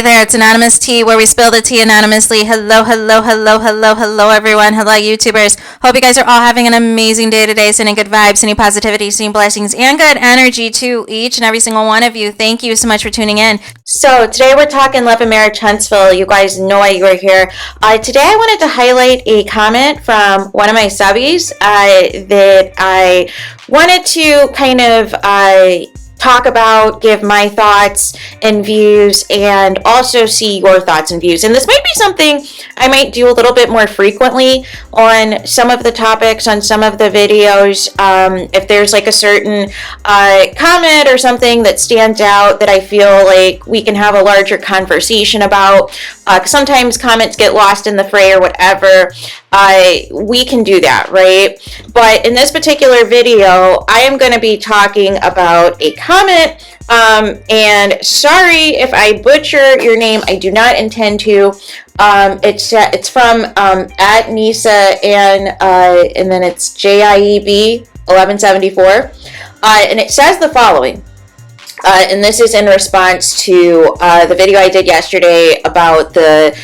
there, it's Anonymous Tea, where we spill the tea anonymously. Hello, hello, hello, hello, hello, everyone. Hello, YouTubers. Hope you guys are all having an amazing day today, sending good vibes, sending positivity, sending blessings, and good energy to each and every single one of you. Thank you so much for tuning in. So today we're talking love and marriage, Huntsville. You guys know why you are here. Today I wanted to highlight a comment from one of my subbies that I wanted to kind of talk about, give my thoughts and views, and also see your thoughts and views. And this might be something I might do a little bit more frequently on some of the topics, on some of the videos. If there's like a certain comment or something that stands out that I feel like we can have a larger conversation about, 'cause sometimes comments get lost in the fray or whatever, we can do that, right? But in this particular video, I am going to be talking about a comment, and sorry if I butcher your name. I do not intend to. It's from at Nisa and then it's JIEB 1174, and it says the following. And this is in response to the video I did yesterday about the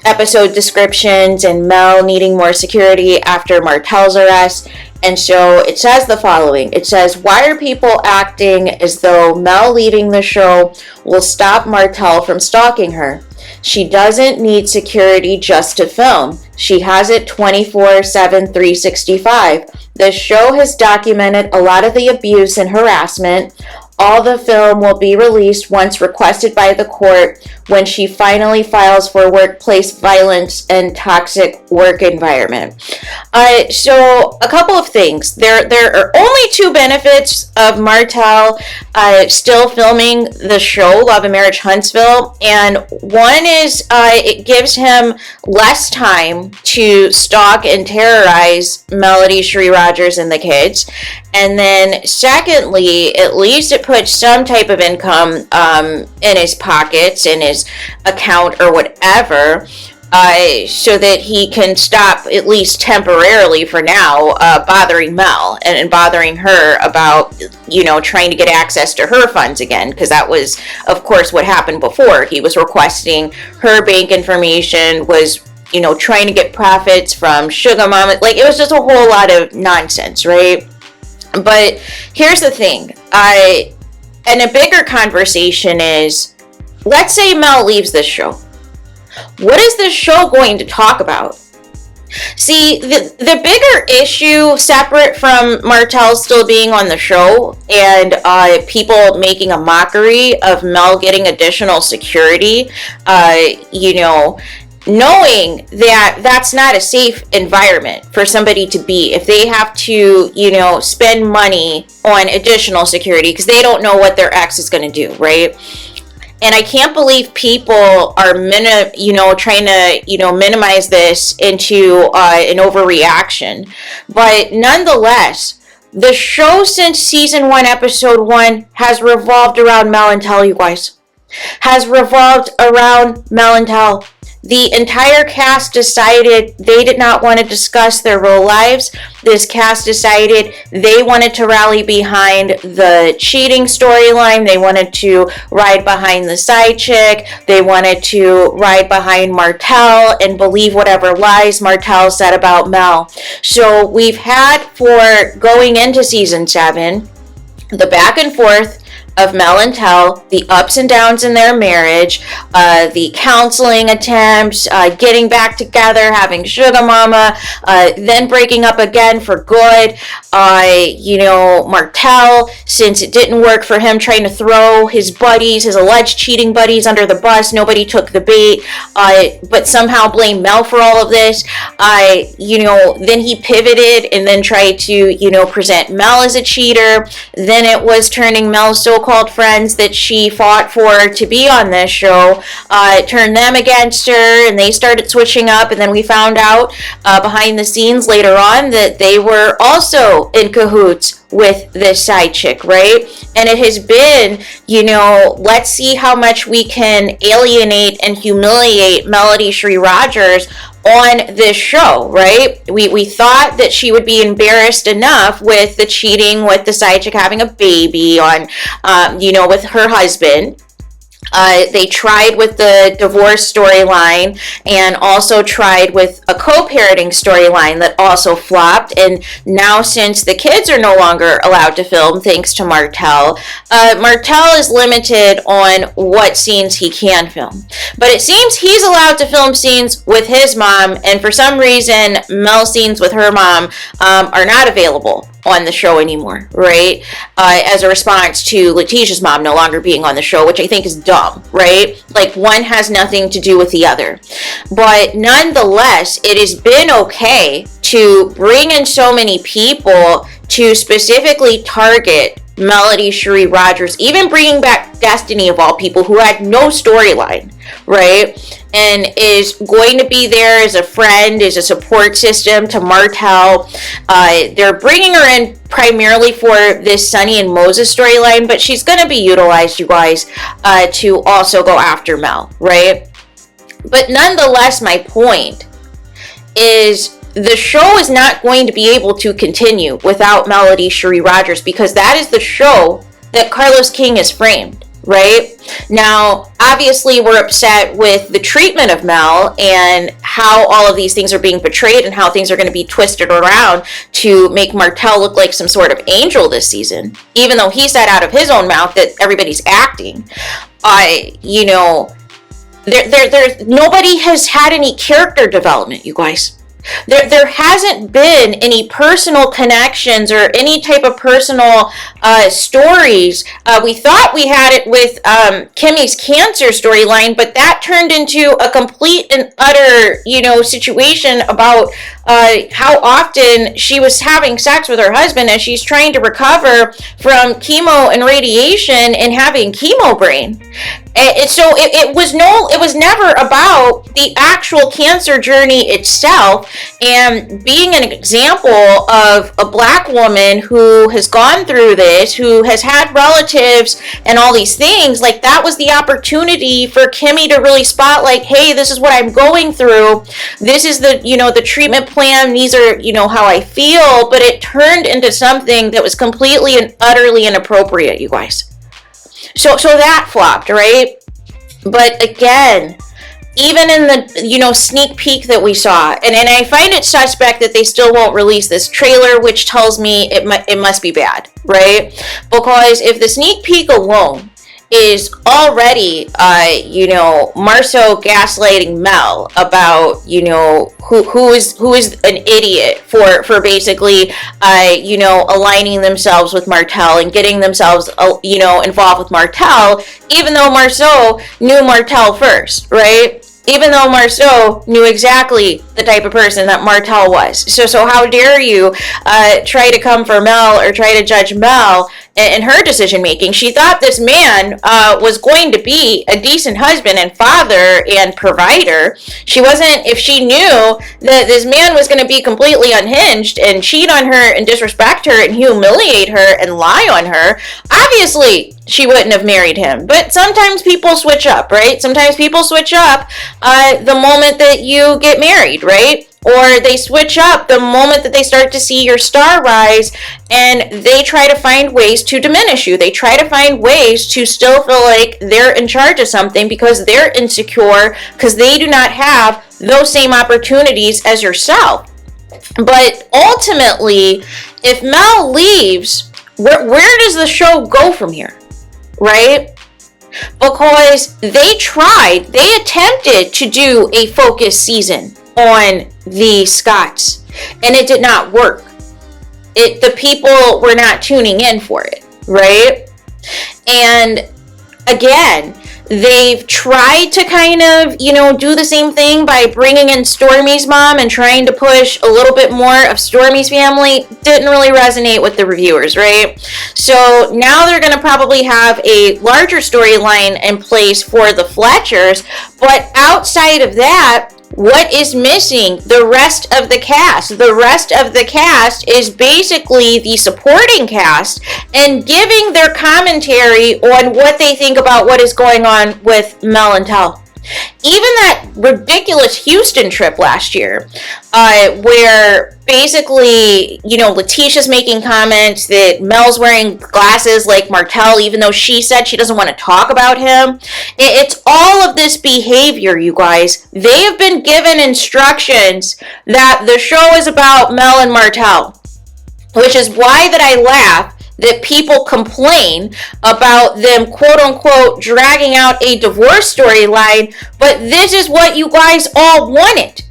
episode descriptions and Mel needing more security after Martel's arrest. And so it says the following. It says, why are people acting as though Mel leaving the show will stop Martel from stalking her? She doesn't need security just to film. She has it 24/7, 365. The show has documented a lot of the abuse and harassment. All the film will be released once requested by the court when she finally files for workplace violence and toxic work environment. So a couple of things. There are only two benefits of Martel still filming the show Love and Marriage Huntsville, and one is it gives him less time to stalk and terrorize Melody, Sheree Rogers, and the kids. And then secondly, at least it puts some type of income in his pockets, in his account or whatever, so that he can stop, at least temporarily for now, bothering Mel and bothering her about, trying to get access to her funds again, because that was, of course, what happened before. He was requesting her bank information, was trying to get profits from Sugar Mama. Like, it was just a whole lot of nonsense, right? But here's the thing, and a bigger conversation is, let's say Mel leaves this show. What is this show going to talk about? See, the bigger issue, separate from Martel still being on the show and people making a mockery of Mel getting additional security, knowing that that's not a safe environment for somebody to be if they have to, spend money on additional security because they don't know what their ex is going to do, right? And I can't believe people are, trying to, minimize this into an overreaction. But nonetheless, the show since season 1, episode 1 has revolved around Mel and TEL, you guys. Has revolved around Mel and TEL. The entire cast decided they did not want to discuss their real lives. This cast decided they wanted to rally behind the cheating storyline. They wanted to ride behind the side chick. They wanted to ride behind Martel and believe whatever lies Martel said about Mel. So we've had, for going into season 7, the back and forth of Mel and TEL, the ups and downs in their marriage, the counseling attempts, getting back together, having Sugar Mama, then breaking up again for good. Martel, since it didn't work for him, trying to throw his buddies, his alleged cheating buddies, under the bus. Nobody took the bait, but somehow blamed Mel for all of this. Then he pivoted and then tried to, present Mel as a cheater. Then it was turning Mel's so-called friends that she fought for to be on this show, turned them against her, and they started switching up. And then we found out behind the scenes later on that they were also in cahoots with this side chick, right? And it has been, let's see how much we can alienate and humiliate Melody Sheree Rogers on this show, right? We thought that she would be embarrassed enough with the cheating, with the side chick having a baby on, with her husband. They tried with the divorce storyline and also tried with a co-parenting storyline that also flopped. And now, since the kids are no longer allowed to film, thanks to Martel, Martel is limited on what scenes he can film. But it seems he's allowed to film scenes with his mom, and for some reason, Mel scenes with her mom are not available on the show anymore, right? As a response to Letitia's mom no longer being on the show, which I think is dumb, right? Like, one has nothing to do with the other. But nonetheless, it has been okay to bring in so many people to specifically target Melody Cherie Rogers, even bringing back Destiny of all people, who had no storyline, right? And is going to be there as a friend, as a support system to Martel. They're bringing her in primarily for this Sonny and Moses storyline, but she's going to be utilized, you guys, to also go after Mel, right? But nonetheless, my point is, the show is not going to be able to continue without Melody Cherie Rogers, because that is the show that Carlos King has framed, right? Now, obviously, we're upset with the treatment of Mel and how all of these things are being portrayed and how things are going to be twisted around to make Martel look like some sort of angel this season, even though he said out of his own mouth that everybody's acting. Nobody has had any character development, you guys. There hasn't been any personal connections or any type of personal stories. We thought we had it with Kimmy's cancer storyline, but that turned into a complete and utter, situation about how often she was having sex with her husband as she's trying to recover from chemo and radiation and having chemo brain. It was never about the actual cancer journey itself, and being an example of a Black woman who has gone through this, who has had relatives and all these things. Like, that was the opportunity for Kimmy to really spotlight, hey, this is what I'm going through. This is the treatment plan. These are, how I feel. But it turned into something that was completely and utterly inappropriate, you guys. So that flopped, right? But again, even in the, sneak peek that we saw, and I find it suspect that they still won't release this trailer, which tells me it must be bad, right? Because if the sneak peek alone is already, Marceau gaslighting Mel about, who is an idiot for basically, aligning themselves with Martel and getting themselves, involved with Martel, even though Marceau knew Martel first, right? Even though Marceau knew exactly the type of person that Martel was. So how dare you try to come for Mel or try to judge Mel in her decision making? She thought this man was going to be a decent husband and father and provider. If she knew that this man was going to be completely unhinged and cheat on her and disrespect her and humiliate her and lie on her, obviously she wouldn't have married him. But sometimes people switch up, right? Sometimes people switch up the moment that you get married, right? Or they switch up the moment that they start to see your star rise, and they try to find ways to diminish you. They try to find ways to still feel like they're in charge of something because they're insecure, because they do not have those same opportunities as yourself. But ultimately, if Mel leaves, where does the show go from here, right? Because they attempted to do a focus season on the Scotts, and it did not work. The people were not tuning in for it, right? And again, they've tried to kind of, do the same thing by bringing in Stormy's mom and trying to push a little bit more of Stormy's family. Didn't really resonate with the reviewers, right? So now they're going to probably have a larger storyline in place for the Fletchers, but outside of that, what is missing? The rest of the cast. The rest of the cast is basically the supporting cast and giving their commentary on what they think about what is going on with Mel and Tel. Even that ridiculous Houston trip last year, where basically, Letitia's making comments that Mel's wearing glasses like Martell, even though she said she doesn't want to talk about him. It's all of this behavior, you guys. They have been given instructions that the show is about Mel and Martell, which is why that I laugh that people complain about them, quote unquote, dragging out a divorce storyline, but this is what you guys all wanted.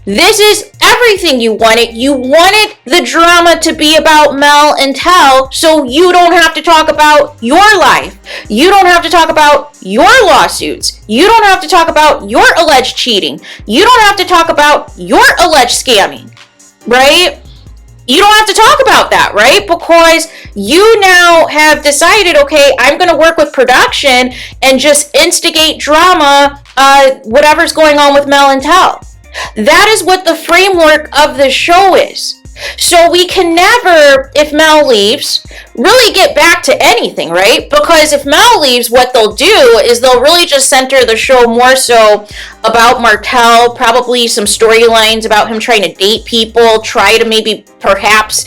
This is everything you wanted. You wanted the drama to be about Mel and TEL, so you don't have to talk about your life. You don't have to talk about your lawsuits. You don't have to talk about your alleged cheating. You don't have to talk about your alleged scamming, right? You don't have to talk about that, right? Because you now have decided, okay, I'm going to work with production and just instigate drama, whatever's going on with Mel and TEL. That is what the framework of the show is. So we can never, if Mel leaves, really get back to anything, right? Because if Mel leaves, what they'll do is they'll really just center the show more so about Martell, probably some storylines about him trying to date people, try to maybe perhaps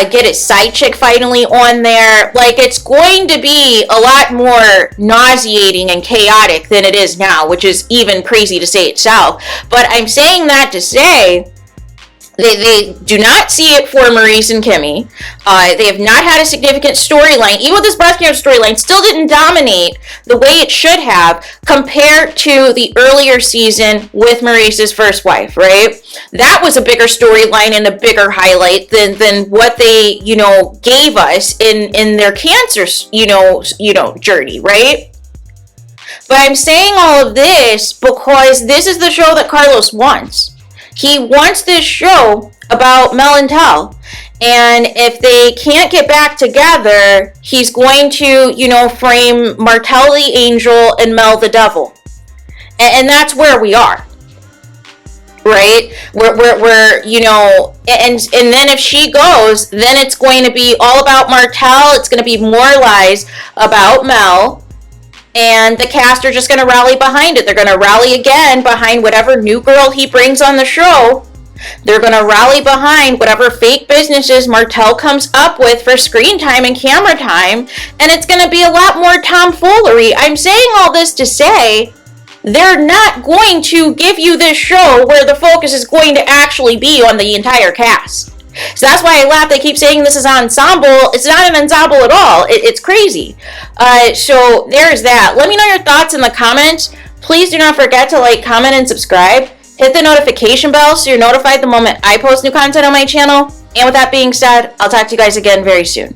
get his side chick finally on there. Like, it's going to be a lot more nauseating and chaotic than it is now, which is even crazy to say itself. But I'm saying that to say, They do not see it for Maurice and Kimmy. They have not had a significant storyline. Even with this breast cancer storyline, still didn't dominate the way it should have compared to the earlier season with Maurice's first wife, right? That was a bigger storyline and a bigger highlight than what they, gave us in their cancer, journey, right? But I'm saying all of this because this is the show that Carlos wants. He wants this show about Mel and TEL. And if they can't get back together, he's going to, frame Martell the angel and Mel the devil. And that's where we are. Right? We're and then if she goes, then it's going to be all about Martell. It's going to be more lies about Mel. And the cast are just going to rally behind it. They're going to rally again behind whatever new girl he brings on the show. They're going to rally behind whatever fake businesses Martell comes up with for screen time and camera time. And it's going to be a lot more tomfoolery. I'm saying all this to say they're not going to give you this show where the focus is going to actually be on the entire cast. So that's why I laugh. They keep saying this is an ensemble. It's not an ensemble at all. It's crazy. So there's that. Let me know your thoughts in the comments. Please do not forget to like, comment, and subscribe. Hit the notification bell so you're notified the moment I post new content on my channel. And with that being said, I'll talk to you guys again very soon.